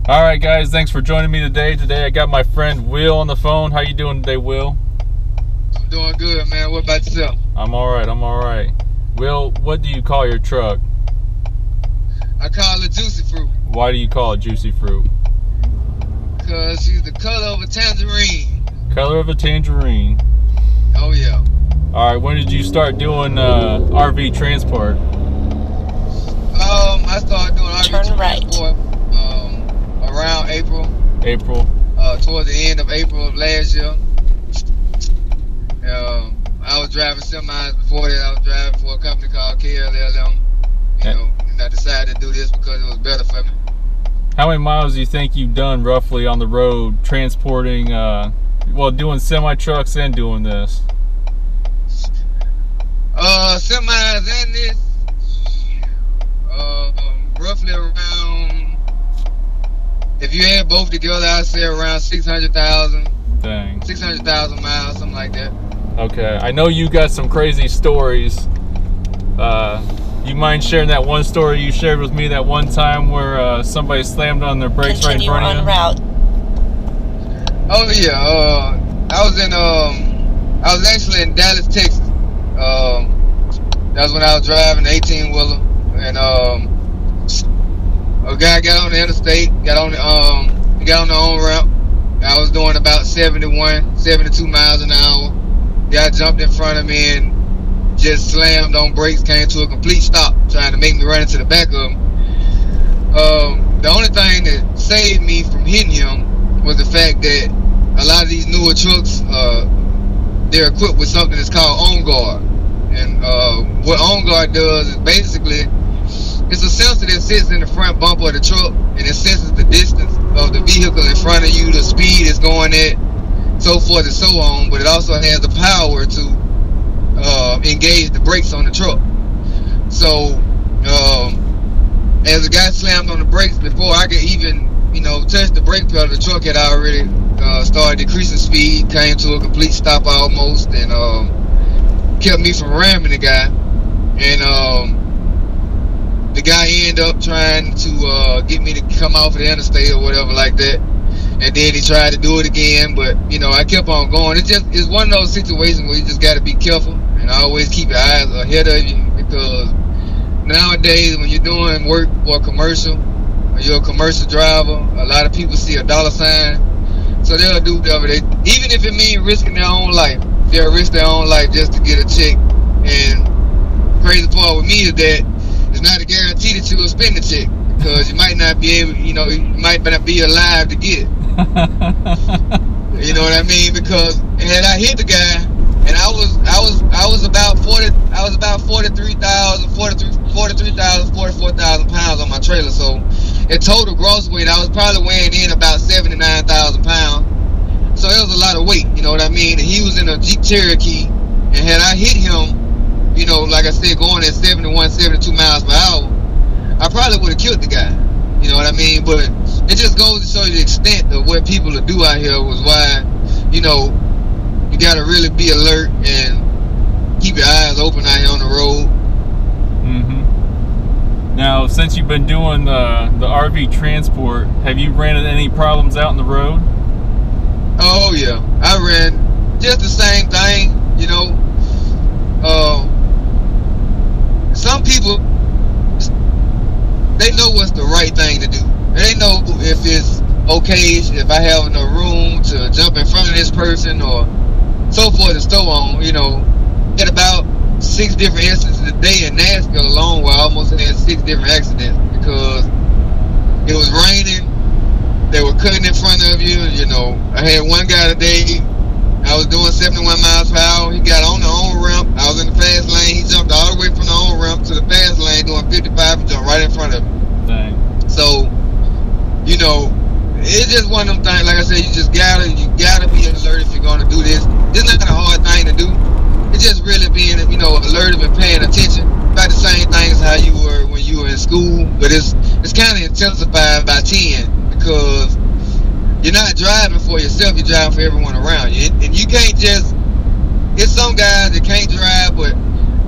All right, guys, thanks for joining me today. Today I got my friend Will on the phone. How you doing today, Will? I'm doing good, man. What about yourself? I'm all right. Will, what do you call your truck? I call it Juicy Fruit. Why do you call it Juicy Fruit? Because she's the color of a tangerine. Color of a tangerine. Oh, yeah. All right, when did you start doing RV transport? I started doing RV transport around April. Towards the end of April of last year. I was driving semis before that. I was driving for a company called KLLM. And I decided to do this because it was better for me. How many miles do you think you've done roughly on the road transporting, doing semi-trucks and doing this? Semis and this, roughly around, if you add both together, I'd say around 600,000. Dang. 600,000 miles, something like that. Okay, I know you got some crazy stories. You mind sharing that one story you shared with me that one time where somebody slammed on their brakes right in front of you? Route. Oh yeah, I was actually in Dallas, Texas. That was when I was driving an 18-wheeler, and a guy got on the interstate, got on the on-ramp. I was doing about 72 miles an hour. Guy jumped in front of me and just slammed on brakes, came to a complete stop, trying to make me run into the back of him. The only thing that saved me from hitting him was the fact that a lot of these newer trucks, they're equipped with something that's called On Guard. And what On Guard does is basically, it's a sensor that sits in the front bumper of the truck, and it senses the distance of the vehicle in front of you, the speed it's going at, so forth and so on. But it also has the power to engage the brakes on the truck. So as the guy slammed on the brakes, before I could even touch the brake pedal, the truck had already started decreasing speed, came to a complete stop almost, and kept me from ramming the guy. And the guy ended up trying to get me to come off of the interstate or whatever like that. And then he tried to do it again, but I kept on going. It's one of those situations where you just got to be careful and always keep your eyes ahead of you, because nowadays when you're doing work for a commercial, or you're a commercial driver, a lot of people see a dollar sign, so they'll do whatever even if it means risking their own life, they'll risk their own life just to get a check. And crazy part with me is that it's not a guarantee that you will spend the check, because you might not be able, you might not be alive to get it. You know what I mean? Because had I hit the guy, and I was about 44,000 pounds on my trailer. So in total gross weight, I was probably weighing in about 79,000 pounds. So it was a lot of weight, you know what I mean? And he was in a Jeep Cherokee, and had I hit him, like I said, going at 71, 72 miles per hour, I probably would have killed the guy. You know what I mean? But it just goes to show you the extent of what people will do out here, was why, you got to really be alert and keep your eyes open out here on the road. Now, since you've been doing the RV transport, have you ran into any problems out on the road? Oh, yeah. I ran just the same thing, some people, they know what's the right thing to do. They know if it's okay, if I have enough room to jump in front of this person, or so forth and so on. At about 6 different instances a day in Nashville alone, where I almost had 6 different accidents, because it was raining, they were cutting in front of you. I had one guy today, I was doing 71 miles per hour. He got on the on-ramp. I was in the fast lane. He jumped all the way from the on-ramp to the fast lane doing 55 and jumped right in front of me. Dang. So, it's just one of them things. Like I said, you gotta be alert if you're gonna do this. It's not a hard thing to do. It's just really being, alert and paying attention. About the same thing as how you were when you were in school, but it's kind of intensified by 10, because you're not driving for yourself, you're driving for everyone around you. And you can't just, it's some guys that can't drive, but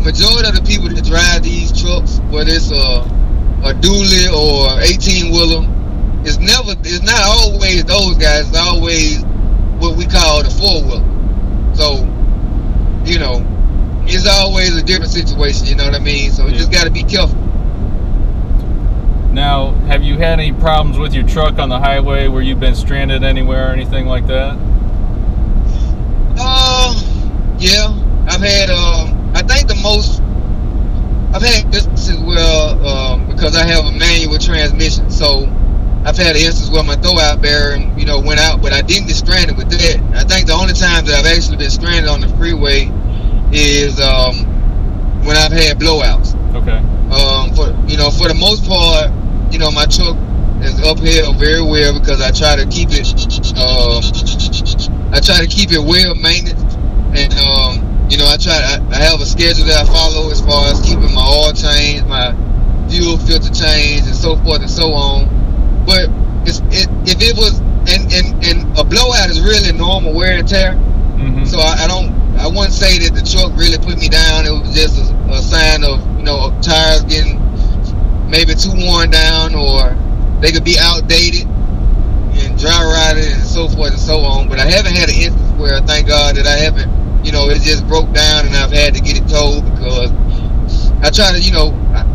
majority of the people that drive these trucks, whether it's a dually or 18-wheeler, it's not always those guys. It's always what we call the four-wheeler. So, you know, it's always a different situation. You know what I mean? So you just got to be careful. Now, have you had any problems with your truck on the highway where you've been stranded anywhere or anything like that? Yeah, I've had, I think the most, I've had instances where, because I have a manual transmission, so I've had an instance where my throwout barrier, you know, went out, but I didn't get stranded with that. I think the only time that I've actually been stranded on the freeway is, when I've had blowouts. Okay. For the most part, you know, my truck is uphill very well because I try to keep it, well maintenance. And, you know, I have a schedule that I follow as far as keeping my oil change, my fuel filter change, and so forth and so on. But if it was, and a blowout is really normal wear and tear. Mm-hmm. So I wouldn't say that the truck really put me down. It was just a sign of, you know, tires getting maybe too worn down, or they could be outdated and dry rotted and so forth and so on. But I haven't had an instance where, thank God, that I haven't, you know, it just broke down and I've had to get it towed, because I try to, you know,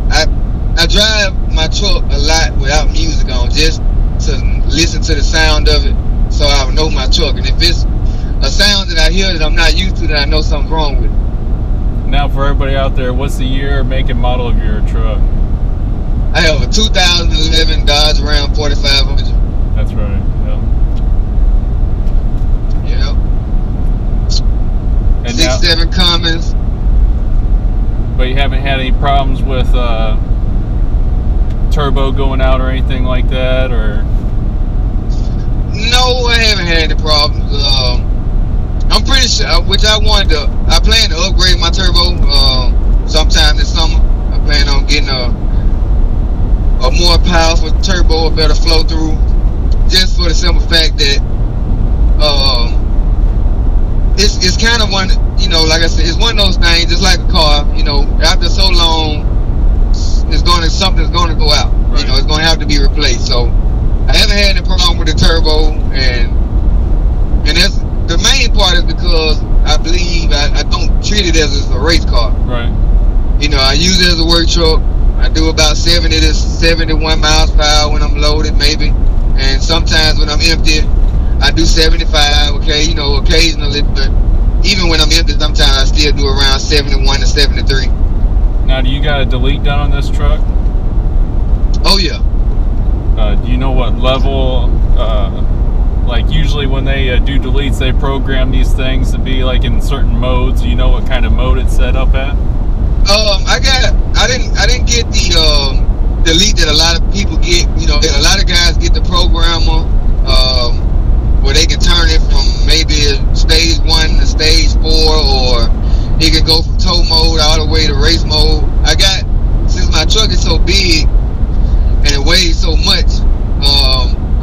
I drive my truck a lot without music on, just to listen to the sound of it, so I know my truck. And if it's a sound that I hear that I'm not used to, then I know something's wrong with it. Now, for everybody out there, what's the year, make, and model of your truck? I have a 2011 Dodge Ram 4500. That's right. Yeah. 6.7 Cummins. But you haven't had any problems with turbo going out or anything like that, or? No, I haven't had any problems. I'm pretty sure, I plan to upgrade my turbo sometime this summer. I plan on getting a more powerful turbo, a better flow through, just for the simple fact that it's kind of one, you know, like I said, it's one of those things, just like a car, you know, after so long, something's gonna go out. Right. You know, it's gonna have to be replaced. So I haven't had any problem with the turbo, and that's the main part, is because I believe I don't treat it as a race car. Right. You know, I use it as a work truck. I do about 70 to 71 miles per hour when I'm loaded, maybe. And sometimes when I'm empty, I do 75, okay, you know, occasionally. But even when I'm empty, sometimes I still do around 71 to 73. Now, do you got a delete done on this truck? Oh, yeah. Do you know what level, like usually when they do deletes, they program these things to be like in certain modes. Do you know what kind of mode it's set up at? I didn't get the delete that a lot of people get. You know, a lot of guys get the programmer where they can turn it from maybe stage 1 to stage 4, or it can go from tow mode all the way to race mode. Since my truck is so big and it weighs so much,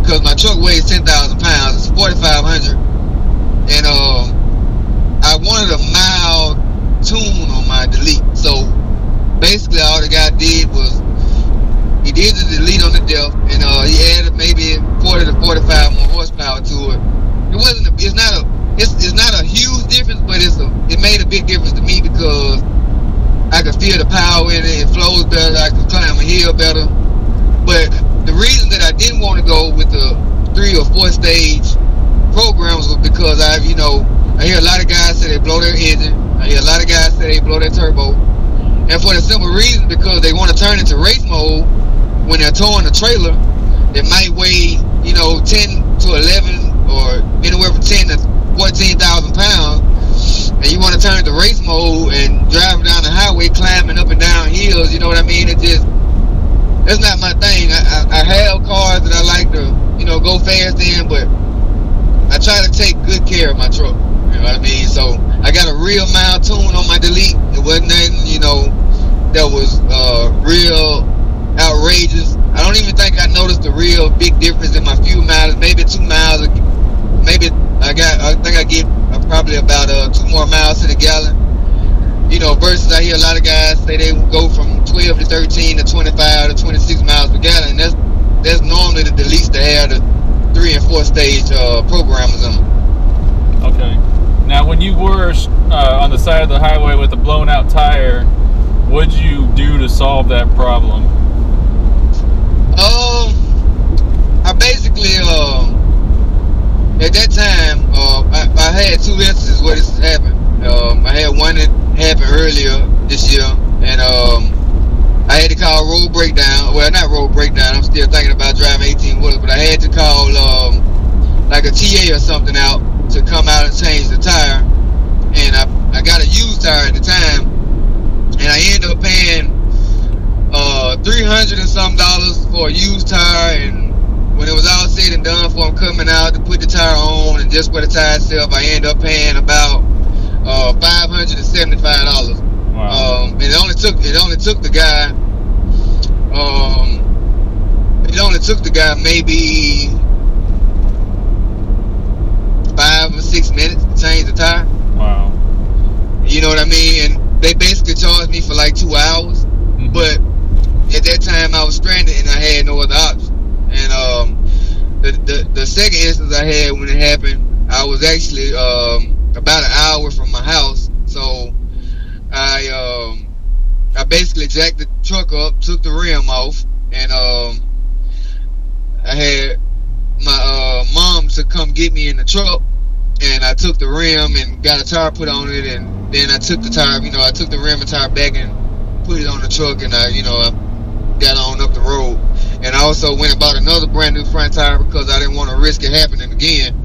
because my truck weighs 10,000 pounds, it's 4,500, and I wanted a mild tune on my delete. So basically all the guy did was he did the delete on the depth, and he added maybe 40 to 45 more horsepower to it. It's not a huge difference, but it made a big difference to me, because I could feel the power in it. It flows better. I could climb a hill better. But the reason that I didn't want to go with the 3 or 4 stage programs was because I hear a lot of guys say they blow their engine. I hear a lot of guys say they blow their turbo. And for the simple reason, because they want to turn into race mode when they're towing a trailer that might weigh, 10 to 11 or anywhere from 10 to 14,000 pounds. And you want to turn to race mode and drive down the highway, climbing up and down hills, you know what I mean? That's not my thing. I have cars that I like to, go fast in, but I try to take good care of my truck. You know what I mean? So I got a real mild tune on my delete. It wasn't nothing, that was real outrageous. I don't even think I noticed a real big difference in my fuel mileage. Maybe 2 miles. Maybe I think I get probably about 2 more miles to the gallon. Versus I hear a lot of guys say they go from 12 to 13 to 25 to 26 miles per gallon. that's normally the least to have the 3 and 4 stage programmers on them. Okay. Now, when you were on the side of the highway with a blown out tire, what did you do to solve that problem? I basically at that time I had 2 instances where this happened. I had one that happened earlier this year, and I had to call road breakdown. Well, not road breakdown. I'm still thinking about driving 18 wheelers, but I had to call like a TA or something out to come out and change the tire. And I got a used tire at the time, and I ended up paying $300 and some for a used tire. And when it was all said and done for them coming out to put the tire on and just for the tire itself, I ended up paying about $575. Wow. It only took the guy. It only took the guy maybe 5 or 6 minutes to change the tire. Wow. You know what I mean? And they basically charged me for like 2 hours. Mm-hmm. But at that time I was stranded and I had no other option. And the second instance I had when it happened, I was actually about an hour from my house. So I basically jacked the truck up, took the rim off, and I had my mom to come get me in the truck, and I took the rim and got a tire put on it, and then I took the tire, I took the rim and tire back and put it on the truck, and I got on up the road. And I also went and bought another brand new front tire because I didn't want to risk it happening again.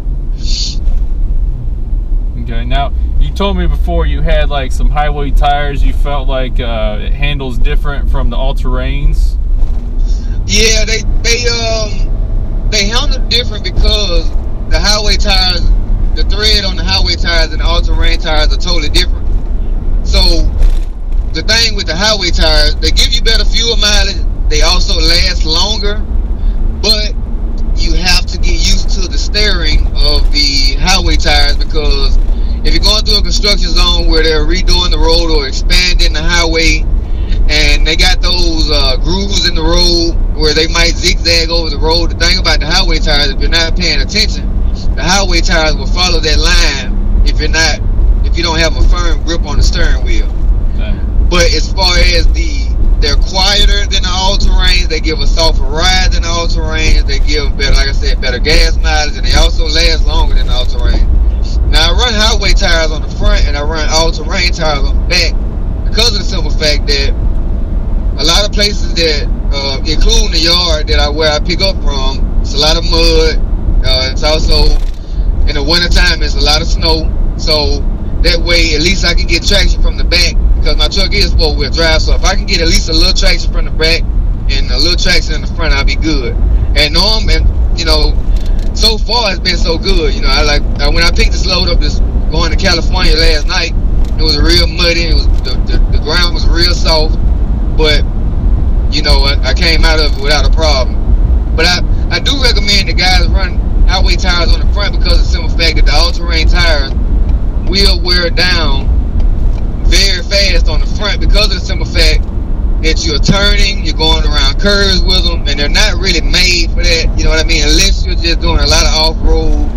Okay, now you told me before you had like some highway tires. You felt like it handles different from the all-terrains. Yeah, they handle different because the highway tires, the thread on the highway tires and the all-terrain tires are totally different. So the thing with the highway tires, they give you better fuel mileage. They also last longer, but you have to get used to the steering of the highway tires, because if you're going through a construction zone where they're redoing the road or expanding the highway, and they got those grooves in the road where they might zigzag over the road, the thing about the highway tires, if you're not paying attention, the highway tires will follow that line if you don't have a firm grip on the steering wheel. Okay. But as far as they're quieter than the all-terrains. They give a softer ride than the all-terrains. They give better, like I said, better gas mileage, and they also last longer than the all-terrain. Now I run highway tires on the front and I run all-terrain tires on the back because of the simple fact that a lot of places that, including the yard where I pick up from, it's a lot of mud. It's also in the wintertime, it's a lot of snow. So that way, at least I can get traction from the back, because my truck is 4-wheel drive. So if I can get at least a little traction from the back and a little traction in the front, I'll be good. And so far it's been so good. When I picked this load up, going to California last night, it was real muddy. It was the ground was real soft, but I came out of it without a problem. But I do recommend the guys run highway tires on the front, because of the simple fact that the all-terrain tires will wear down very fast on the front, because of the simple fact that you're turning, you're going around curves with them, and they're not really made for that, you know what I mean, unless you're just doing a lot of off-road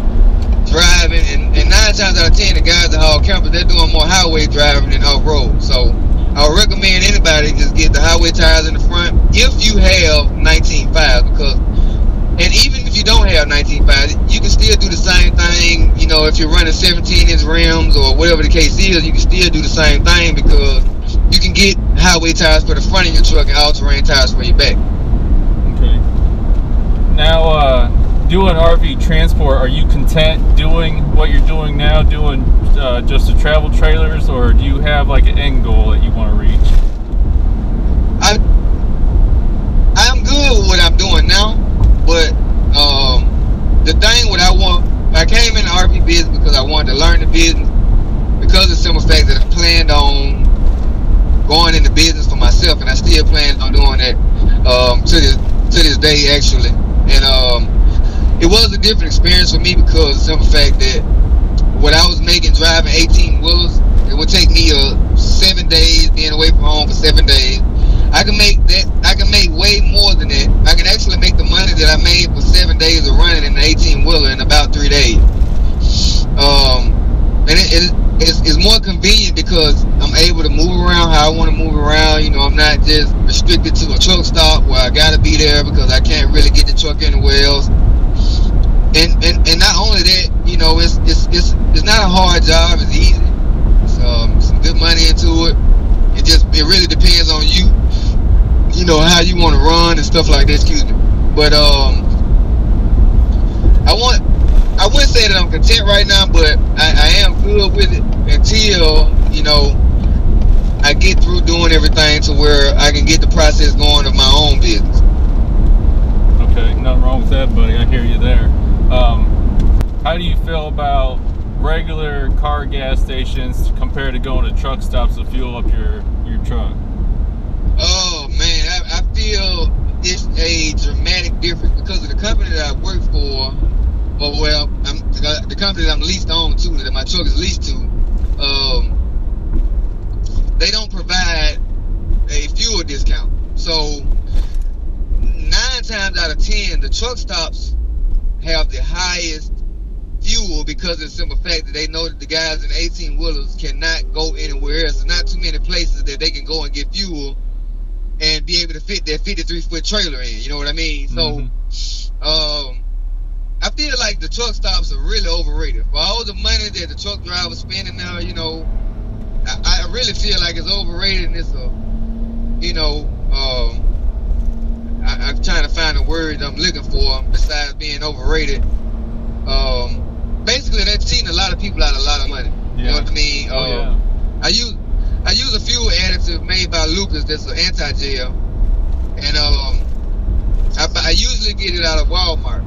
driving, and 9 times out of 10 the guys that haul campers, they're doing more highway driving than off-road. So I would recommend anybody just get the highway tires in the front if you have 19.5s, and even if you don't have 19.5s, you can still do the same thing. If you're running 17-inch rims or whatever the case is, you can still do the same thing, because you can get highway tires for the front of your truck and all-terrain tires for your back. Okay. Now, doing RV transport, are you content doing what you're doing now, doing just the travel trailers, or do you have like an end goal that you want to reach? I'm good with what I'm doing now, but the thing I came in the RV business because I wanted to learn the business, because of the simple fact that I planned on going into business for myself, and I still plan on doing that to this day actually. And it was a different experience for me, because of the simple fact that what I was making driving 18-wheelers, it would take me 7 days, being away from home for 7 days. I can make way more than that. I can actually make the money that because I'm able to move around how I want to move around. You know, I'm not just restricted to a truck stop where I gotta be there because I can't really get the truck anywhere else. And not only that, you know, it's not a hard job. It's easy. Some good money into it. It really depends on you. You know how you want to run and stuff like that. Excuse me. But I wouldn't say that I'm content right now, but I am good with it until, you know, I get through doing everything to where I can get the process going of my own business. Okay, nothing wrong with that, buddy. I hear you there. How do you feel about regular car gas stations compared to going to truck stops to fuel up your truck? Oh man, I feel it's a dramatic difference because of the company that I work for. Well, the company that I'm leased on to, that my truck is leased to, they don't provide a fuel discount. So 9 times out of 10, the truck stops have the highest fuel because of the simple fact that they know that the guys in 18-wheelers cannot go anywhere else. There's not too many places that they can go and get fuel and be able to fit their 53-foot trailer in. You know what I mean? So, I feel like the truck stops are really overrated. For all the money that the truck drivers spending now, you know, I really feel like it's overrated, and it's you know, I'm trying to find a word I'm looking for besides being overrated. Basically, they're cheating a lot of people out of a lot of money. Yeah. You know what I mean? I use a fuel additive made by Lucas that's an anti-gel, and I usually get it out of Walmart.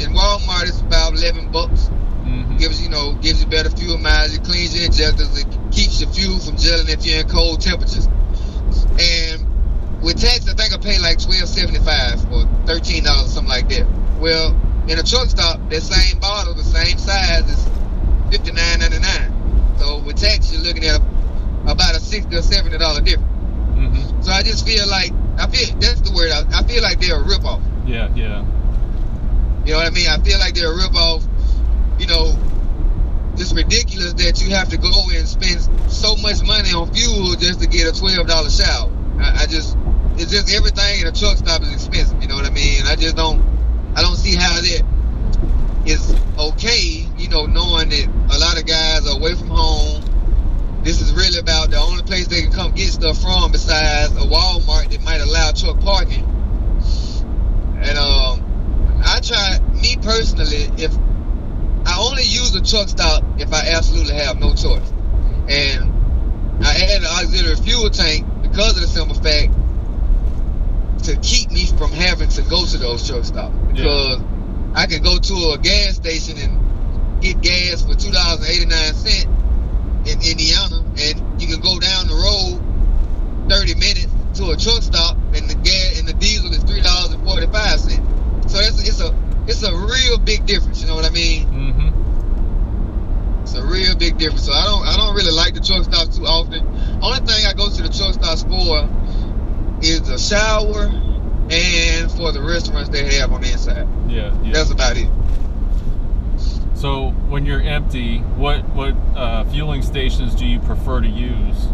In Walmart, it's about $11. Mm-hmm. Gives you better fuel mileage. It cleans your injectors. It keeps your fuel from gelling if you're in cold temperatures. And with tax, I think I paid like $12.75 or $13, something like that. Well, in a truck stop, that same bottle, the same size, is $59.99. So with tax, you're looking at about a $60 or $70 difference. Mm-hmm. So I just feel like that's the word. I feel like they're a ripoff. Yeah. You know what I mean? I feel like they're a ripoff. You know, it's ridiculous that you have to go and spend so much money on fuel just to get a $12 shower. It's just everything in a truck stop is expensive. You know what I mean? And I don't see how that is okay. You know, knowing that a lot of guys are away from home. This is really about the only place they can come get stuff from besides a Walmart that might allow truck parking. And I try, me personally, if I only use a truck stop if I absolutely have no choice. And I add an auxiliary fuel tank because of the simple fact to keep me from having to go to those truck stops. Because I can go to a gas station and get gas for $2.89 in Indiana, and you can go down the road 30 minutes to a truck stop, and the gas and the diesel is $3.45. So it's a real big difference. You know what I mean? Mm-hmm. It's a real big difference. So I don't really like the truck stops too often. Only thing I go to the truck stops for is a shower and for the restaurants they have on the inside. Yeah. That's about it. So when you're empty, what fueling stations do you prefer to use?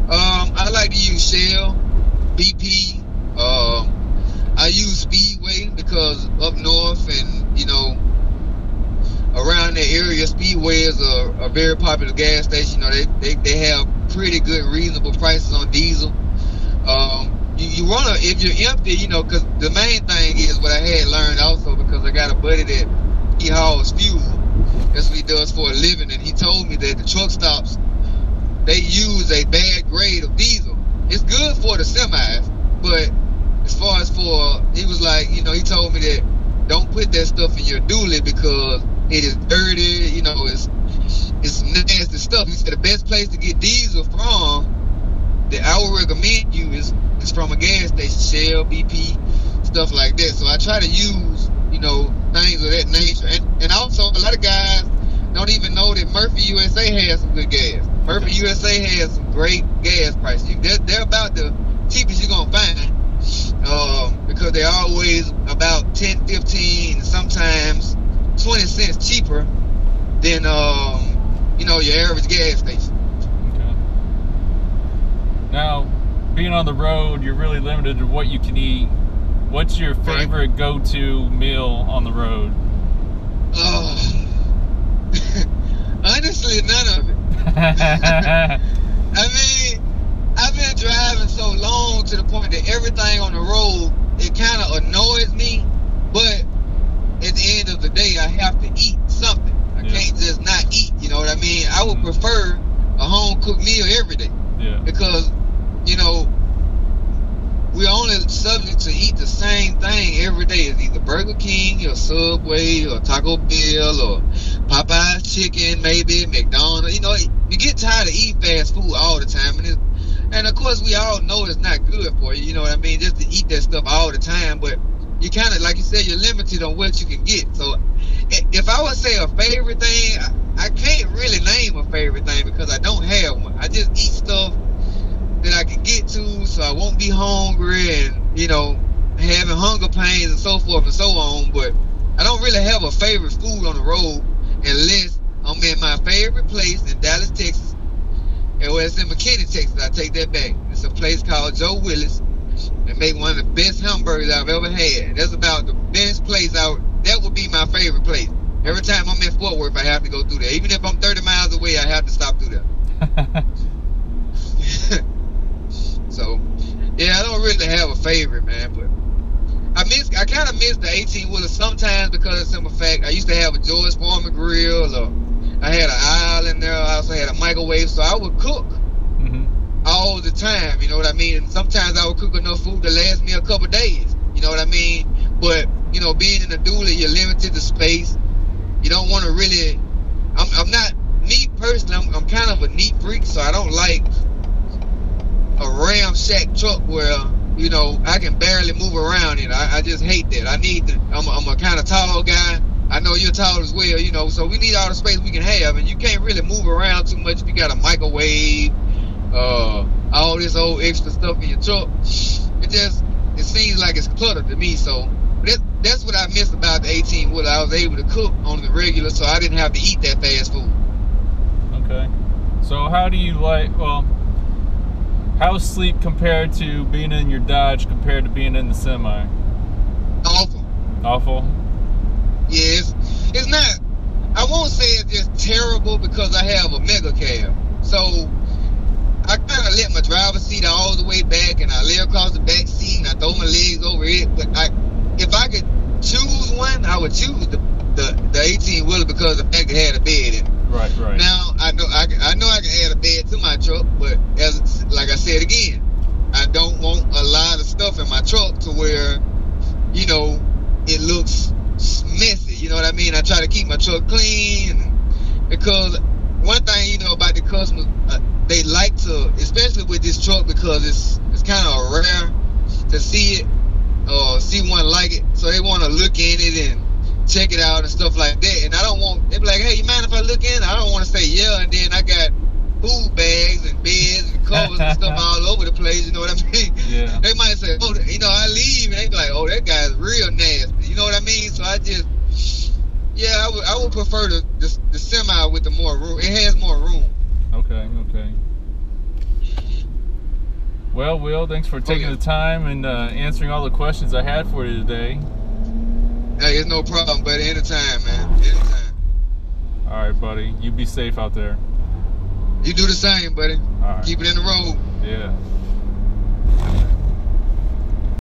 I like to use Shell, BP. I use Speedway because up north and, you know, around that area, Speedway is a very popular gas station. You know, they have pretty good, reasonable prices on diesel. You wanna, if you're empty, you know, because the main thing is what I had learned also, because I got a buddy that he hauls fuel. That's what he does for a living, and he told me that the truck stops, they use a bad grade of diesel. It's good for the semis, but as far as he was like, you know, he told me that don't put that stuff in your dually because it is dirty, you know, it's nasty stuff. He said the best place to get diesel from that I would recommend you is from a gas station, Shell, BP, stuff like that. So I try to use, you know, things of that nature. And also, a lot of guys don't even know that Murphy USA has some good gas. Murphy USA has some great gas prices. They're about the cheapest you're going to find. Because they're always about 10, 15, sometimes 20 cents cheaper than, you know, your average gas station. Now, being on the road, you're really limited to what you can eat. What's your favorite go-to meal on the road? Oh, honestly, none of it. I mean, I've been driving so long to the point that everything on the road, it kind of annoys me. But at the end of the day, I have to eat something. I can't just not eat. You know what I mean? I would prefer a home cooked meal every day. Yeah. Because, you know, we're only subject to eat the same thing every day. It's either Burger King or Subway or Taco Bell or Popeye's chicken, maybe McDonald's. You know, you get tired of eating fast food all the time, and of course we all know it's not good for you. You know what I mean? Just to eat that stuff all the time, but you kind of, like you said, you're limited on what you can get. So if I would say a favorite thing, I can't really name a favorite thing because I don't have one. I just eat stuff that I can get to, so I won't be hungry and, you know, having hunger pains and so forth and so on. But I don't really have a favorite food on the road unless I'm in my favorite place in Dallas, Texas. And when it's in McKinney, Texas, I take that back. It's a place called Joe Willis. They make one of the best hamburgers I've ever had. That's about the best place that would be my favorite place. Every time I'm in Fort Worth, I have to go through there. Even if I'm 30 miles away, I have to stop through there. So, yeah, I don't really have a favorite, man, but I kind of miss the 18-wheeler sometimes because of the simple fact I used to have a George Foreman grill, or I had an aisle in there. I also had a microwave, so I would cook all the time, you know what I mean? And sometimes I would cook enough food to last me a couple days, you know what I mean? But, you know, being in a dually, you're limited to space. You don't want to really, I'm not, me personally, I'm kind of a neat freak, so I don't like a ramshack truck where, you know, I can barely move around in. I just hate that. I'm a kind of tall guy. I know you're tall as well, you know, so we need all the space we can have, and you can't really move around too much if you got a microwave, all this old extra stuff in your truck. It seems like it's cluttered to me. So that's what I miss about the 18-wheeler. I was able to cook on the regular, so I didn't have to eat that fast food. Okay. So how's sleep compared to being in your Dodge compared to being in the semi? Awful. Awful? Yes. It's not, I won't say it's just terrible because I have a mega cab. So I kind of let my driver's seat all the way back, and I lay across the back seat, and I throw my legs over it. But if I could choose one, I would choose the 18-wheeler because the fact it had a bed in it. Right. Now I know I can add a bed to my truck, but like I said again, I don't want a lot of stuff in my truck to where, you know, it looks messy. You know what I mean? I try to keep my truck clean because one thing, you know, about the customers, they like to, especially with this truck, because it's kind of rare to see it or see one like it, so they want to look in it and check it out and stuff like that. And I don't want, they be like, hey, you mind if I look in? I don't want to say yeah, and then I got food bags and beds and covers and stuff all over the place, you know what I mean? Yeah. They might say, oh, you know, I leave, and they be like, oh, that guy's real nasty, you know what I mean? So I would prefer the semi with the more room. It has more room. Okay. Well, Will, thanks for taking the time and answering all the questions I had for you today. Hey, it's no problem, buddy. Anytime, man. Anytime. All right, buddy. You be safe out there. You do the same, buddy. All right. Keep it in the road. Yeah.